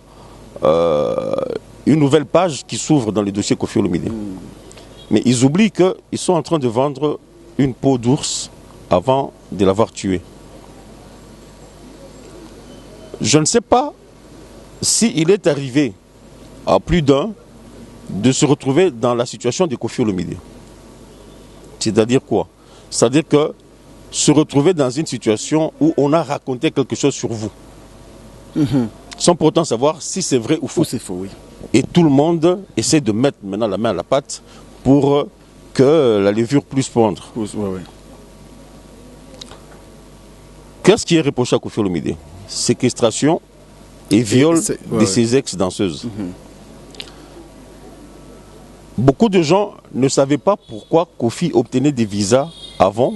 une nouvelle page qui s'ouvre dans le dossier Koffi Olomide. Mais ils oublient qu'ils sont en train de vendre une peau d'ours avant de l'avoir tué. Je ne sais pas s'il est arrivé à plus d'un de se retrouver dans la situation de Koffi Olomide. C'est-à-dire quoi? C'est-à-dire que se retrouver dans une situation où on a raconté quelque chose sur vous, sans pour autant savoir si c'est vrai ou faux. Ou c'est faux, oui. Et tout le monde essaie de mettre maintenant la main à la pâte pour que la levure puisse pondre. Qu'est-ce qui est reproché à Koffi Olomide? Séquestration et viol de ses ex-danseuses. Beaucoup de gens ne savaient pas pourquoi Koffi obtenait des visas avant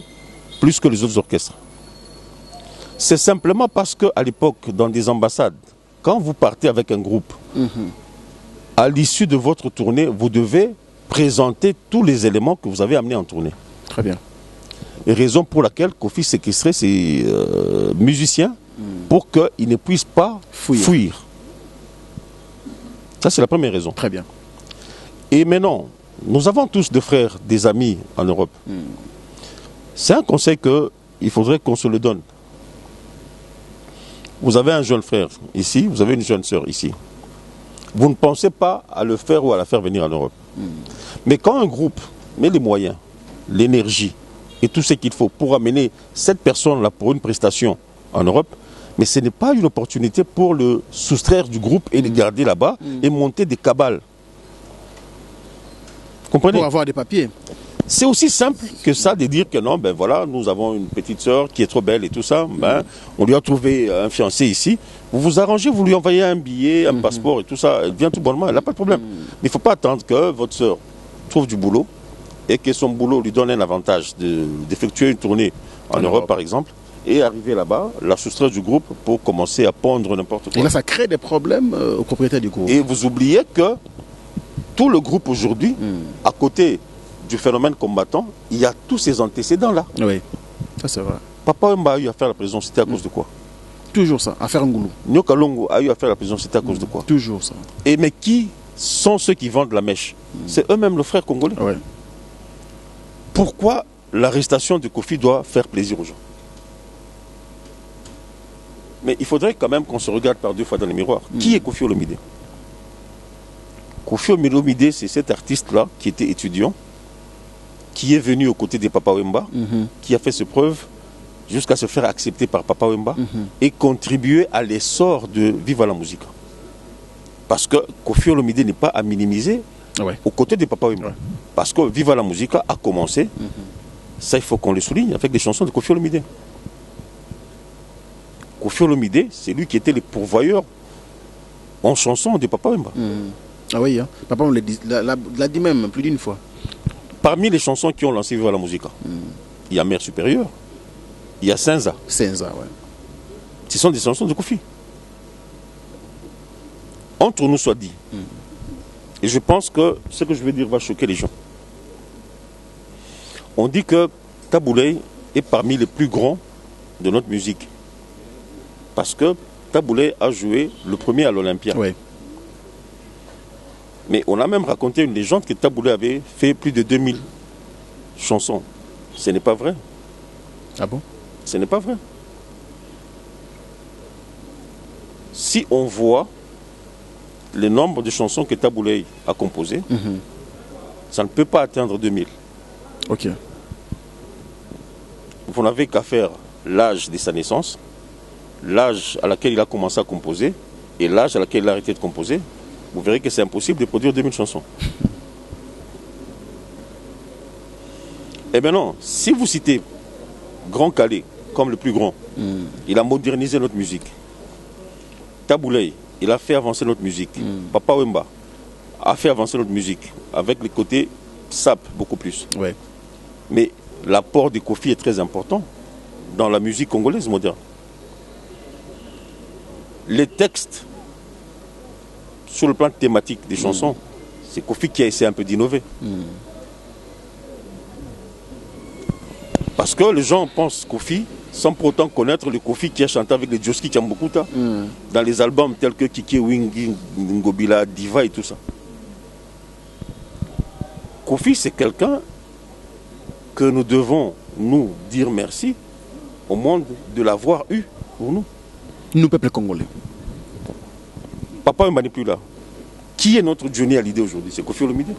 plus que les autres orchestres. C'est simplement parce qu'à l'époque, dans des ambassades, quand vous partez avec un groupe, à l'issue de votre tournée, vous devez présenter tous les éléments que vous avez amenés en tournée. Très bien. Et raison pour laquelle Kofi séquestrait ses musiciens pour qu'ils ne puissent pas fuir. Ça, c'est la première raison. Très bien. Et maintenant, nous avons tous des frères, des amis en Europe. C'est un conseil qu'il faudrait qu'on se le donne. Vous avez un jeune frère ici, vous avez une jeune sœur ici. Vous ne pensez pas à le faire ou à la faire venir en Europe. Mais quand un groupe met les moyens, l'énergie et tout ce qu'il faut pour amener cette personne-là pour une prestation en Europe, mais ce n'est pas une opportunité pour le soustraire du groupe et le garder là-bas et monter des cabales. Comprenez? Pour avoir des papiers. C'est aussi simple que ça de dire que non, ben voilà, nous avons une petite sœur qui est trop belle et tout ça, ben, on lui a trouvé un fiancé ici, vous vous arrangez, vous lui envoyez un billet, un passeport et tout ça, elle vient tout bonnement, elle n'a pas de problème. Mais il ne faut pas attendre que votre sœur trouve du boulot et que son boulot lui donne un avantage d'effectuer une tournée en Europe par exemple, et arriver là-bas, la soustraire du groupe pour commencer à pondre n'importe quoi. Et là, ça crée des problèmes aux propriétaires du groupe. Et vous oubliez que tout le groupe aujourd'hui, à côté du phénomène combattant, il y a tous ces antécédents-là. Oui, ça c'est vrai. Papa Wemba a eu à faire la prison, c'était à cause de quoi? Toujours ça, affaire Ngoulou. Nyoka Longo a eu à faire la prison, c'était à cause de quoi? Toujours ça. Et mais qui sont ceux qui vendent la mèche? C'est eux-mêmes le frère congolais. Oui. Pourquoi l'arrestation de Kofi doit faire plaisir aux gens? Mais il faudrait quand même qu'on se regarde par deux fois dans le miroir. Qui est Kofi Olomide? Kofi Olomide, c'est cet artiste-là qui était étudiant, qui est venu aux côtés de Papa Wemba, qui a fait ses preuves jusqu'à se faire accepter par Papa Wemba et contribuer à l'essor de Viva la Musica. Parce que Kofi Olomide n'est pas à minimiser aux côtés de Papa Wemba. Parce que Viva la Musica a commencé, ça il faut qu'on le souligne, avec des chansons de Kofi Olomide. Kofi Olomide, c'est lui qui était le pourvoyeur en chansons de Papa Wemba. Ah oui, hein. Papa on l'a dit même plus d'une fois. Parmi les chansons qui ont lancé Viva la Musica, il y a Mère Supérieure, il y a Senza. Senza, ouais. Ce sont des chansons de Kofi. Entre nous soit dit. Et je pense que ce que je vais dire va choquer les gens. On dit que Taboulé est parmi les plus grands de notre musique. Parce que Taboulé a joué le premier à l'Olympia. Ouais. Mais on a même raconté une légende que Taboulé avait fait plus de 2000 chansons. Ce n'est pas vrai. Ah bon? Ce n'est pas vrai. Si on voit le nombre de chansons que Taboulé a composées, ça ne peut pas atteindre 2000. Ok. Vous n'avez qu'à faire l'âge de sa naissance, l'âge à laquelle il a commencé à composer et l'âge à laquelle il a arrêté de composer. Vous verrez que c'est impossible de produire 2000 chansons. Eh bien non, si vous citez Grand Calais comme le plus grand, il a modernisé notre musique. Taboulé, il a fait avancer notre musique. Papa Wemba a fait avancer notre musique avec le côté sap beaucoup plus. Ouais. Mais l'apport de Kofi est très important dans la musique congolaise moderne. Les textes sur le plan thématique des chansons, c'est Kofi qui a essayé un peu d'innover. Parce que les gens pensent Kofi sans pour autant connaître le Kofi qui a chanté avec les Joski Tchambokuta dans les albums tels que Kiki Wingi, Ngobila, Diva et tout ça. Kofi, c'est quelqu'un que nous devons nous dire merci au monde de l'avoir eu pour nous. Nous, peuple congolais. Papa Wemba n'est plus là. Qui est notre Johnny Hallyday aujourd'hui? C'est Kofi Olomide.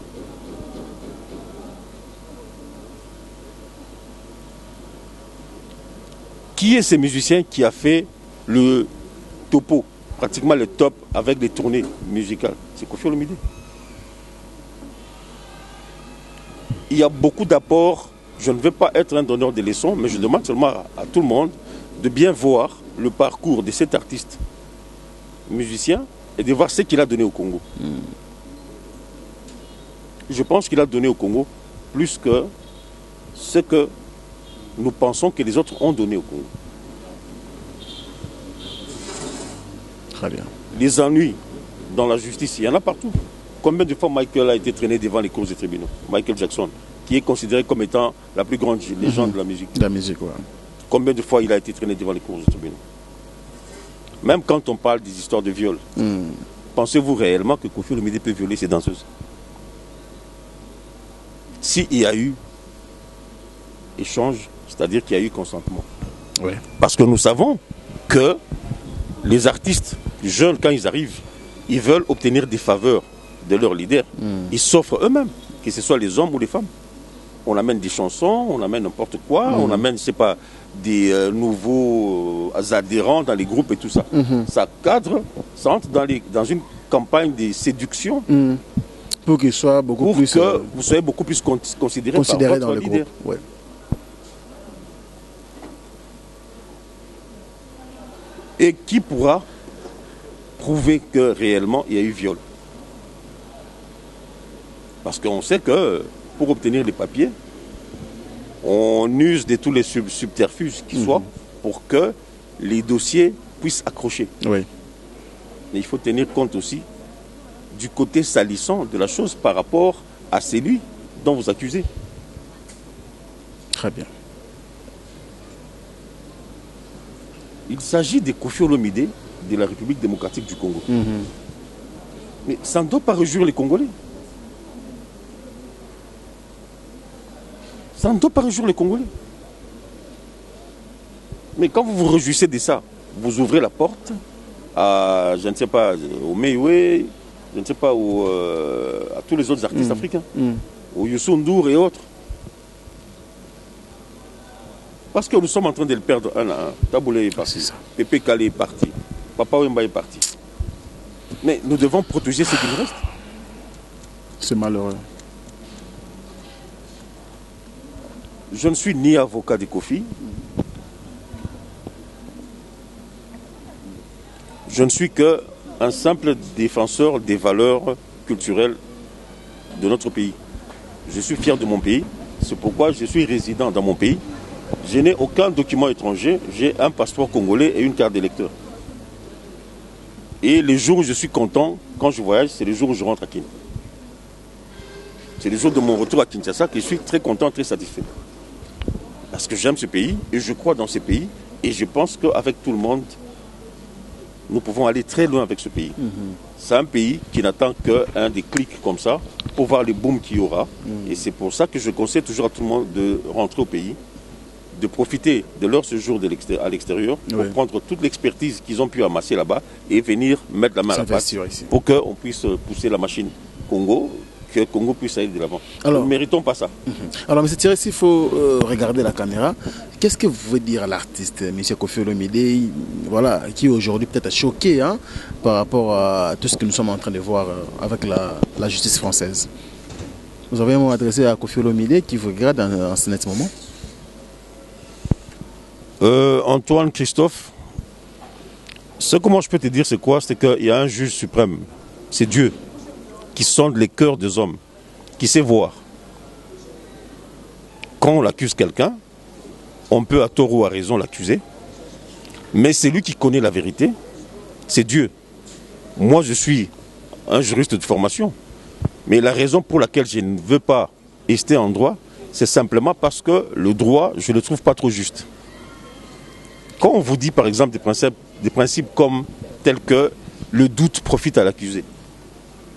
Qui est ce musicien qui a fait le topo, pratiquement le top avec les tournées musicales? C'est Kofi Olomide. Il y a beaucoup d'apports. Je ne veux pas être un donneur de leçons, mais je demande seulement à tout le monde de bien voir le parcours de cet artiste musicien et de voir ce qu'il a donné au Congo. Je pense qu'il a donné au Congo plus que ce que nous pensons que les autres ont donné au Congo. Très bien. Les ennuis dans la justice, il y en a partout. Combien de fois Michael a été traîné devant les cours des tribunaux? Michael Jackson. qui est considéré comme étant la plus grande légende de la musique. La musique, ouais. Combien de fois il a été traîné devant les cours de tribunal? Même quand on parle des histoires de viol, pensez-vous réellement que Koffi Olomide peut violer ses danseuses? S'il y a eu échange, c'est-à-dire qu'il y a eu consentement. Ouais. Parce que nous savons que les artistes jeunes, quand ils arrivent, ils veulent obtenir des faveurs de leurs leaders. Ils s'offrent eux-mêmes, que ce soit les hommes ou les femmes. On amène des chansons, on amène n'importe quoi, on amène, je sais pas, des nouveaux adhérents dans les groupes et tout ça. Ça cadre, ça entre dans une campagne de séduction Pour qu'il soit beaucoup pour plus... que vous soyez beaucoup plus considéré par considéré votre dans le leader. groupe. Ouais. Et qui pourra prouver que réellement il y a eu viol? Parce qu'on sait que pour obtenir les papiers, on use de tous les subterfuges qui soient pour que les dossiers puissent accrocher. Oui. Mais il faut tenir compte aussi du côté salissant de la chose par rapport à celui dont vous accusez. Très bien. Il s'agit de Koffi Olomide de la République démocratique du Congo. Mais ça ne doit pas réjouir les Congolais. Ça ne doit pas réjouir les Congolais. Mais quand vous vous réjouissez de ça, vous ouvrez la porte à, je ne sais pas, au Meïwe, je ne sais pas, à tous les autres artistes africains, au Youssou N'Dour et autres. Parce que nous sommes en train de le perdre un à un. Taboulé est parti, Pépé Kalé est parti, Papa Wemba est parti. Mais nous devons protéger ce qui nous reste. C'est malheureux. Je ne suis ni avocat de Koffi. Je ne suis qu'un simple défenseur des valeurs culturelles de notre pays. Je suis fier de mon pays. C'est pourquoi je suis résident dans mon pays. Je n'ai aucun document étranger. J'ai un passeport congolais et une carte d'électeur. Et les jours où je suis content, quand je voyage, c'est les jours où je rentre à Kin. C'est les jours de mon retour à Kinshasa que je suis très content, très satisfait. Parce que j'aime ce pays et je crois dans ce pays. Et je pense qu'avec tout le monde, nous pouvons aller très loin avec ce pays. C'est un pays qui n'attend qu'un des clics comme ça pour voir les booms qu'il y aura. Et c'est pour ça que je conseille toujours à tout le monde de rentrer au pays, de profiter de leur séjour à l'extérieur pour prendre toute l'expertise qu'ils ont pu amasser là-bas et venir mettre la main à la pâte pour qu'on puisse pousser la machine Congo, que le Congo puisse aller de l'avant. Nous ne méritons pas ça. Alors, M. Thierry, s'il faut regarder la caméra, qu'est-ce que vous voulez dire à l'artiste, M. Koffi Olomide, voilà, qui aujourd'hui peut-être est choqué par rapport à tout ce que nous sommes en train de voir avec la justice française? Vous avez un mot adressé à Koffi Olomide qui vous regarde en ce moment? Antoine Christophe, ce que moi je peux te dire, c'est quoi? C'est qu'il y a un juge suprême, c'est Dieu, qui sonde les cœurs des hommes, qui sait voir. Quand on accuse quelqu'un, on peut à tort ou à raison l'accuser, mais c'est lui qui connaît la vérité, c'est Dieu. Moi je suis un juriste de formation, mais la raison pour laquelle je ne veux pas rester en droit, c'est simplement parce que le droit, je ne le trouve pas trop juste. Quand on vous dit par exemple des principes comme tels que le doute profite à l'accusé,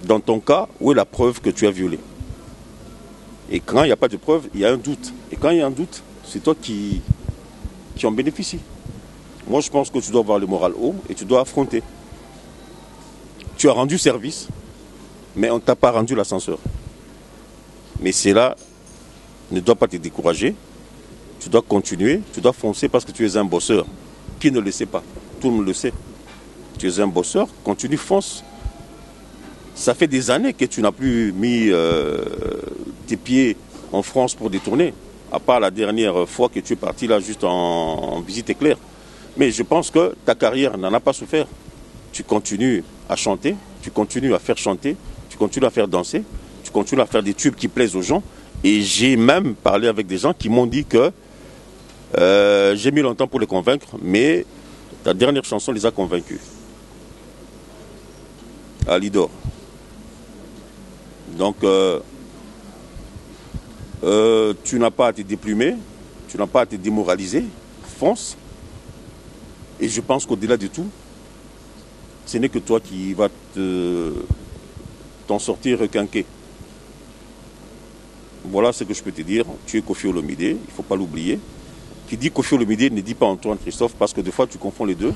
dans ton cas, où est la preuve que tu as violé? Et quand il n'y a pas de preuve, il y a un doute. Et quand il y a un doute, c'est toi qui en bénéficie. Moi, je pense que tu dois avoir le moral haut et tu dois affronter. Tu as rendu service, mais on ne t'a pas rendu l'ascenseur. Mais cela ne doit pas te décourager. Tu dois continuer, tu dois foncer parce que tu es un bosseur. Qui ne le sait pas? Tout le monde le sait. Tu es un bosseur, continue, fonce. Ça fait des années que tu n'as plus mis tes pieds en France pour détourner, à part la dernière fois que tu es parti là juste en visite éclair. Mais je pense que ta carrière n'en a pas souffert. Tu continues à chanter, tu continues à faire chanter, tu continues à faire danser, tu continues à faire des tubes qui plaisent aux gens. Et j'ai même parlé avec des gens qui m'ont dit que j'ai mis longtemps pour les convaincre, mais ta dernière chanson les a convaincus. À Lidor. Donc, Tu n'as pas à te déplumer, tu n'as pas à te démoraliser, fonce. Et je pense qu'au-delà de tout, ce n'est que toi qui vas t'en sortir requinqué. Voilà ce que je peux te dire. Tu es Koffi Olomide, il ne faut pas l'oublier. Qui dit Koffi Olomide ne dit pas Antoine Christophe parce que des fois tu confonds les deux.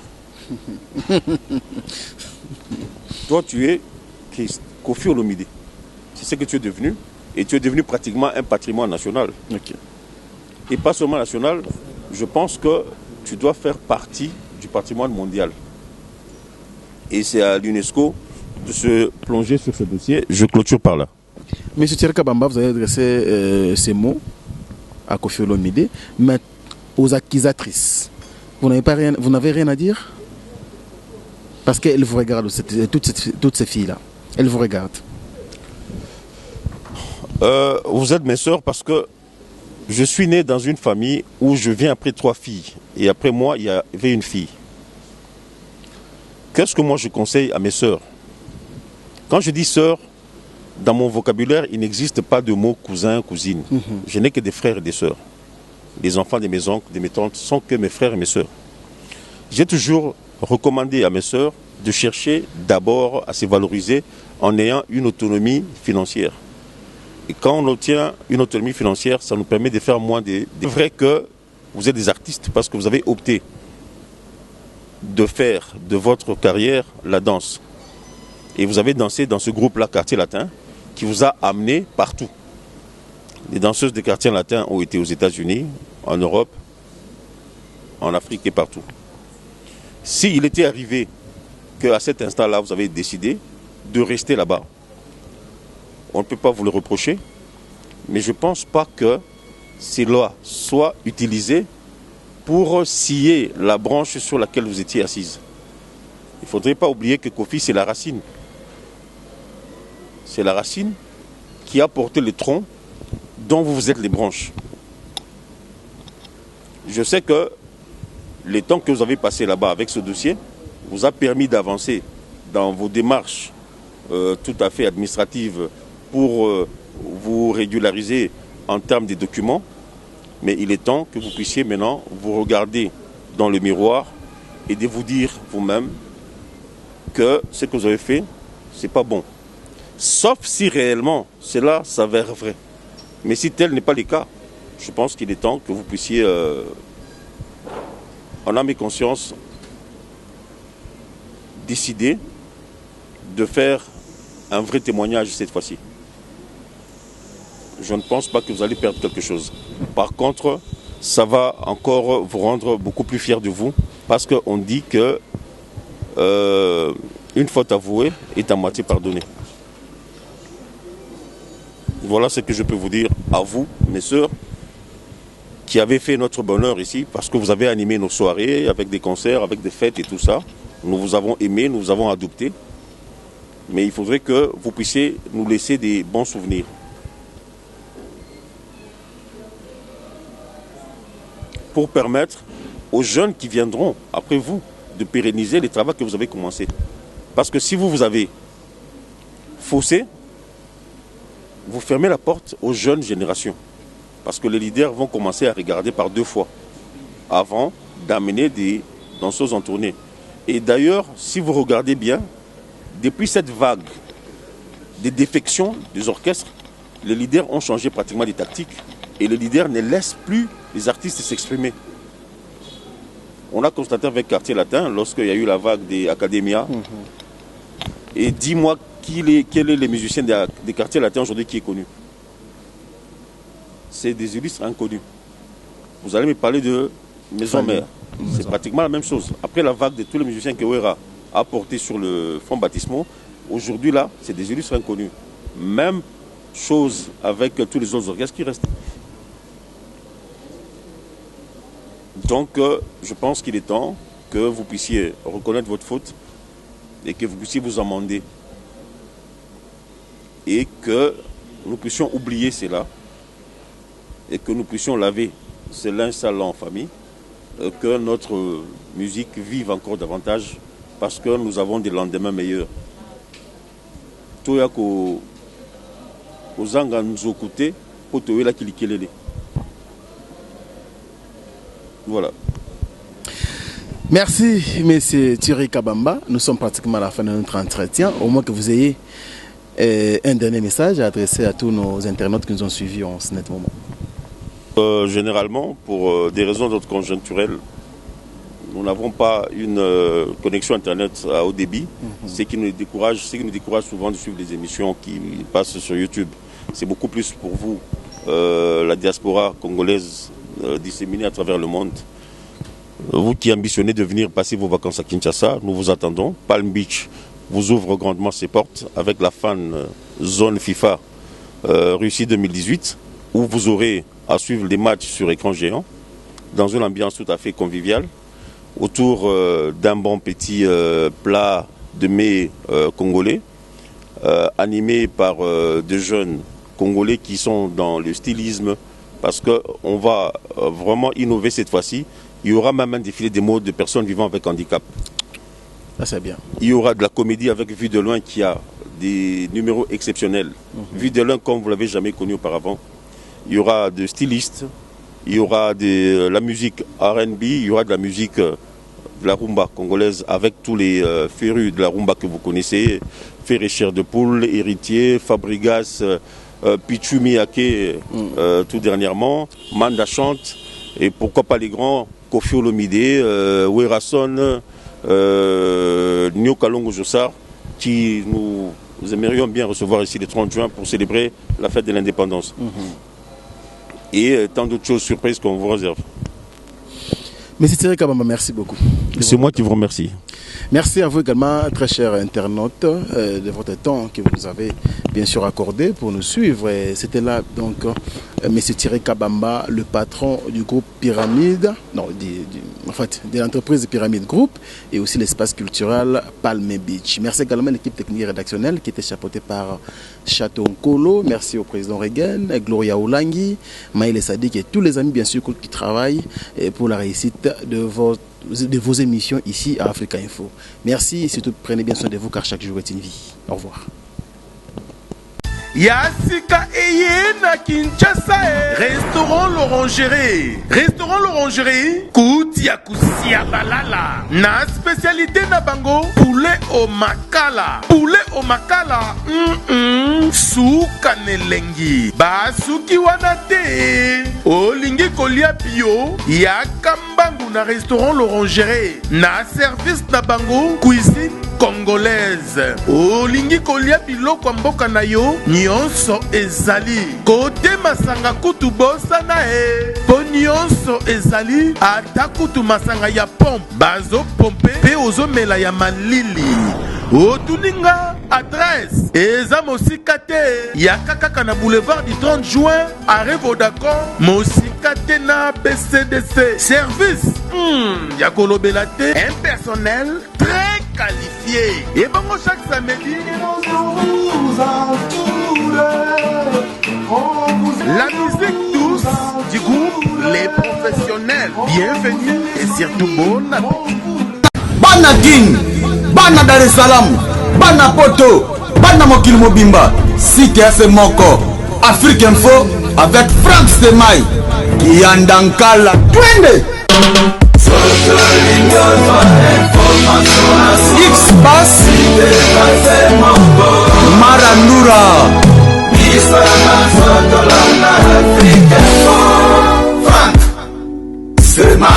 Toi tu es Koffi Olomide. C'est ce que tu es devenu. Et tu es devenu pratiquement un patrimoine national. Ok. Et pas seulement national, je pense que tu dois faire partie du patrimoine mondial. Et c'est à l'UNESCO de se plonger sur ce dossier. Je clôture par là. Monsieur Thierry Kabamba, vous avez adressé ces mots à Koffi Olomide, mais aux accusatrices, vous n'avez rien à dire? Parce qu'elles vous regardent, toutes ces filles-là. Elles vous regardent. Vous êtes mes sœurs parce que je suis né dans une famille où je viens après 3 filles. Et après moi, il y avait une fille. Qu'est-ce que moi je conseille à mes sœurs? Quand je dis sœurs, dans mon vocabulaire, il n'existe pas de mot cousin, cousine. Je n'ai que des frères et des sœurs. Les enfants de mes oncles, de mes tantes sont que mes frères et mes sœurs. J'ai toujours recommandé à mes sœurs de chercher d'abord à se valoriser en ayant une autonomie financière. Et quand on obtient une autonomie financière, ça nous permet de faire moins de... C'est vrai que vous êtes des artistes parce que vous avez opté de faire de votre carrière la danse. Et vous avez dansé dans ce groupe-là, Quartier Latin, qui vous a amené partout. Les danseuses de Quartier Latin ont été aux États-Unis, en Europe, en Afrique et partout. S'il était arrivé qu'à cet instant-là, vous avez décidé de rester là-bas, on ne peut pas vous le reprocher, mais je ne pense pas que ces lois soient utilisées pour scier la branche sur laquelle vous étiez assise. Il ne faudrait pas oublier que Koffi, c'est la racine. C'est la racine qui a porté le tronc dont vous êtes les branches. Je sais que le temps que vous avez passé là-bas avec ce dossier vous a permis d'avancer dans vos démarches tout à fait administratives pour vous régulariser en termes de documents. Mais il est temps que vous puissiez maintenant vous regarder dans le miroir et de vous dire vous-même que ce que vous avez fait, ce n'est pas bon. Sauf si réellement cela s'avère vrai. Mais si tel n'est pas le cas, je pense qu'il est temps que vous puissiez, en âme et conscience, décider de faire un vrai témoignage cette fois-ci. Je ne pense pas que vous allez perdre quelque chose. Par contre, ça va encore vous rendre beaucoup plus fier de vous parce qu'on dit que une faute avouée est à moitié pardonnée. Voilà ce que je peux vous dire à vous, mes sœurs, qui avez fait notre bonheur ici, parce que vous avez animé nos soirées avec des concerts, avec des fêtes et tout ça. Nous vous avons aimés, nous vous avons adoptés. Mais il faudrait que vous puissiez nous laisser des bons souvenirs. Pour permettre aux jeunes qui viendront après vous de pérenniser les travaux que vous avez commencés. Parce que si vous avez faussé, vous fermez la porte aux jeunes générations. Parce que les leaders vont commencer à regarder par 2 fois avant d'amener des danseuses en tournée. Et d'ailleurs, si vous regardez bien, depuis cette vague de défection des orchestres, les leaders ont changé pratiquement des tactiques et les leaders ne laissent plus les artistes s'exprimer. On a constaté avec Quartier Latin, lorsqu'il y a eu la vague des Academia, et dis-moi quel est les musiciens des Quartiers Latins aujourd'hui qui est connu. C'est des illustres inconnus. Vous allez me parler de Maison Mère. C'est pratiquement la même chose. Après la vague de tous les musiciens que Ouera a porté sur le fonds baptismaux, aujourd'hui là, c'est des illustres inconnus. Même chose avec tous les autres orchestres qui restent. Donc, je pense qu'il est temps que vous puissiez reconnaître votre faute et que vous puissiez vous amender. Et que nous puissions oublier cela et que nous puissions laver ce linge sale en famille, que notre musique vive encore davantage parce que nous avons des lendemains meilleurs. Toyako Ozanga Nzokute, poto la kilikelele. Voilà. Merci, monsieur Thierry Kabamba. Nous sommes pratiquement à la fin de notre entretien. Au moins que vous ayez un dernier message à adresser à tous nos internautes qui nous ont suivis en ce net moment. Généralement, pour des raisons conjoncturelles, nous n'avons pas une connexion Internet à haut débit, ce qui nous décourage souvent de suivre les émissions qui passent sur YouTube. C'est beaucoup plus pour vous, la diaspora congolaise disséminée à travers le monde. Vous qui ambitionnez de venir passer vos vacances à Kinshasa, nous vous attendons. Palm Beach vous ouvre grandement ses portes avec la fan zone FIFA Russie 2018, où vous aurez à suivre les matchs sur écran géant, dans une ambiance tout à fait conviviale, autour d'un bon petit plat de mets congolais, animé par des jeunes congolais qui sont dans le stylisme, parce qu'on va vraiment innover cette fois-ci. Il y aura même un défilé des modes de personnes vivant avec handicap. Ça, c'est bien. Il y aura de la comédie avec Vue de loin qui a des numéros exceptionnels. Vue de loin comme vous ne l'avez jamais connu auparavant. Il y aura des stylistes, il y aura de la musique R&B, il y aura de la musique de la rumba congolaise avec tous les férus de la rumba que vous connaissez. Ferré Chair de Poule, Héritier, Fabrigas, Pichu Miyake tout dernièrement, Manda chante, et pourquoi pas les grands, Kofi Olomide, Werason, Nyo Kalongo Jossar, qui nous aimerions bien recevoir ici le 30 juin pour célébrer la fête de l'indépendance. Et tant d'autres choses surprises qu'on vous réserve. Monsieur Thierry Kabamba, merci beaucoup. C'est moi qui vous remercie. Merci à vous également, très chers internautes, de votre temps que vous nous avez bien sûr accordé pour nous suivre. C'était là donc monsieur Thierry Kabamba, le patron du groupe Pyramide, non, en fait, de l'entreprise Pyramide Group et aussi l'espace culturel Palm Beach. Merci également à l'équipe technique et rédactionnelle qui était chapeautée par Chateau Nkolo. Merci au président Regen, Gloria Oulangi, Maïle Sadik et tous les amis bien sûr qui travaillent pour la réussite de vos émissions ici à Africa Info. Merci et surtout prenez bien soin de vous car chaque jour est une vie. Au revoir. Yasika Eyena Kinshasa Restaurant l'Orangerie. Restaurant l'Orangerie Koutia Kusia Balala. Na spécialité na bango poulet au makala. Poulet au makala Souka nelengi Basuki wanate Olingi kolia bio Yakambangu na restaurant l'Orangerie. Na service na bango cuisine congolaise. Olingi kolia biloko mboka na yo nyonso ezali. Kote masanga kutu bosana po nyonso ezali. Ata kutu masanga ya pompe bazo pompe pe ozomela ya malili. Otuninga adresse eza mosika te ya kaka na boulevard du 30 juin arrêt Vodacom mosika te na BCDC. Service ya kolobela te, un personnel très qualifié. Et bon, chaque samedi, la musique douce du groupe Les Professionnels. Bienvenue et surtout bon appétit. Bana King, Bana Dar es Salaam, Bana Poto, Bana Mokil Mobimba, CTS Moko, Afrique Info avec Franck Stemai, Yandankala, Twende. X-Bass Marandura Franck Stemai.